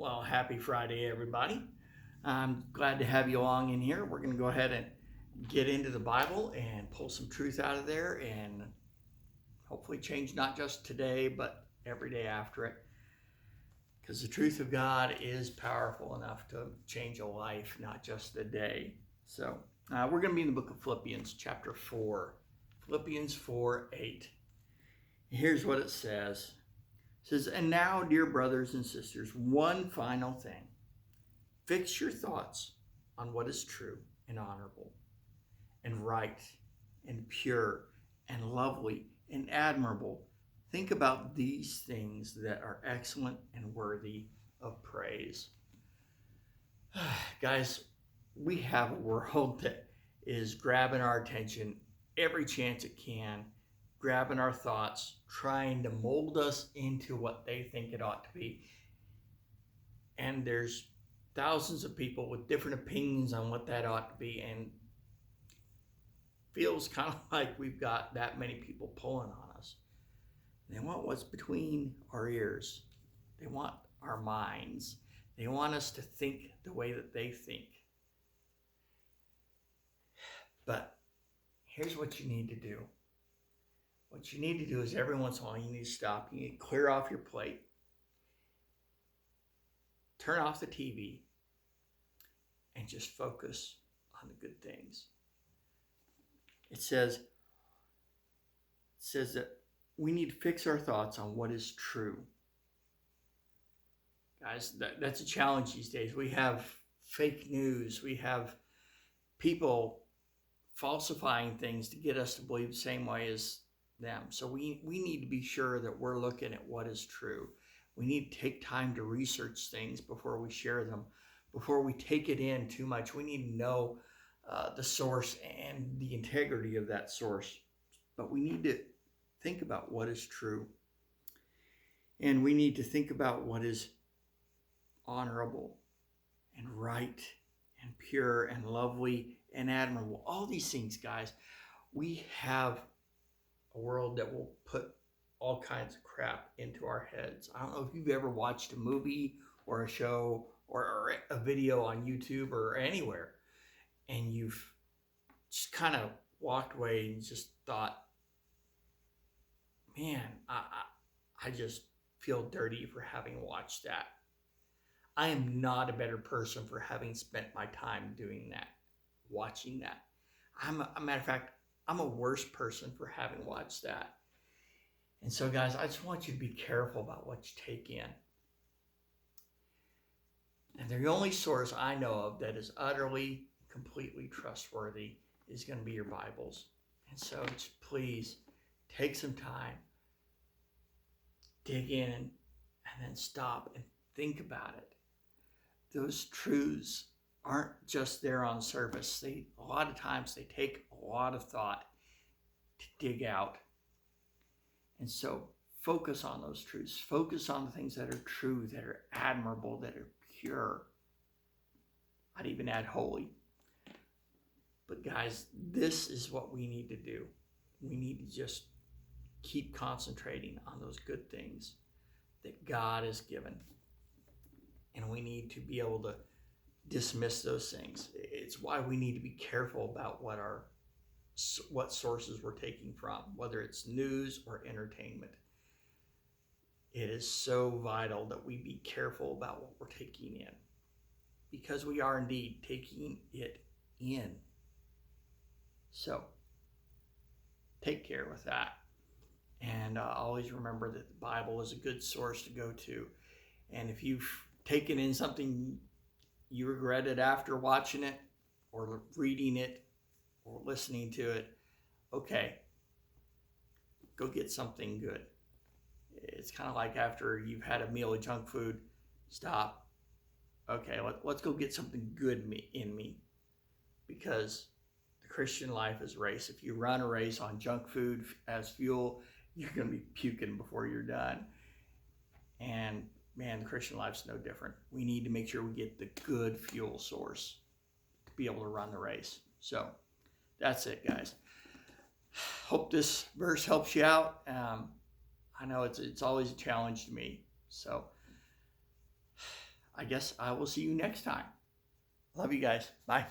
Well, happy Friday, everybody. I'm glad to have you along in here. We're going to go ahead and get into the Bible and pull some truth out of there and hopefully change not just today, but every day after it. Because the truth of God is powerful enough to change a life, not just a day. So we're going to be in the book of Philippians, chapter 4. Philippians 4:8. Here's what it says. It says, "And now, dear brothers and sisters, one final thing. Fix your thoughts on what is true and honorable and right and pure and lovely and admirable. Think about these things that are excellent and worthy of praise." Guys, we have a world that is grabbing our attention every chance it can, grabbing our thoughts, trying to mold us into what they think it ought to be. And there's thousands of people with different opinions on what that ought to be, and feels kind of like we've got that many people pulling on us. They want what's between our ears. They want our minds. They want us to think the way that they think. But here's what you need to do. What you need to do is every once in a while you need to stop. You need to clear off your plate. Turn off the TV and just focus on the good things. It says that we need to fix our thoughts on what is true. Guys, that's a challenge these days. We have fake news. We have people falsifying things to get us to believe the same way as them. So we need to be sure that we're looking at what is true. We need to take time to research things before we share them, before we take it in too much. We need to know the source and the integrity of that source. But we need to think about what is true. And we need to think about what is honorable and right and pure and lovely and admirable. All these things, guys. We have a world that will put all kinds of crap into our heads. I don't know if you've ever watched a movie or a show or a video on YouTube or anywhere, and you've just kind of walked away and just thought, man, I just feel dirty for having watched that. I am not a better person for having spent my time doing that, watching that. A matter of fact, I'm a worse person for having watched that. And so, guys, I just want you to be careful about what you take in. And the only source I know of that is utterly, completely trustworthy is going to be your Bibles. And so, just please take some time, dig in, and then stop and think about it. Those truths aren't just there on the surface. A lot of times they take a lot of thought to dig out. And so focus on those truths. Focus on the things that are true, that are admirable, that are pure. I'd even add holy. But guys, this is what we need to do. We need to just keep concentrating on those good things that God has given. And we need to be able to dismiss those things. It's why we need to be careful about what sources we're taking from, whether it's news or entertainment. It is so vital that we be careful about what we're taking in, because we are indeed taking it in. So take care with that. And always remember that the Bible is a good source to go to. And if you've taken in something you regret it after watching it or reading it or listening to it, okay, go get something good. It's kind of like after you've had a meal of junk food, stop. Okay, let's go get something good in me, because the Christian life is a race. If you run a race on junk food as fuel, you're going to be puking before you're done. And man, the Christian life's no different. We need to make sure we get the good fuel source to be able to run the race. So that's it, guys. Hope this verse helps you out. I know it's always a challenge to me. So I guess I will see you next time. Love you guys. Bye.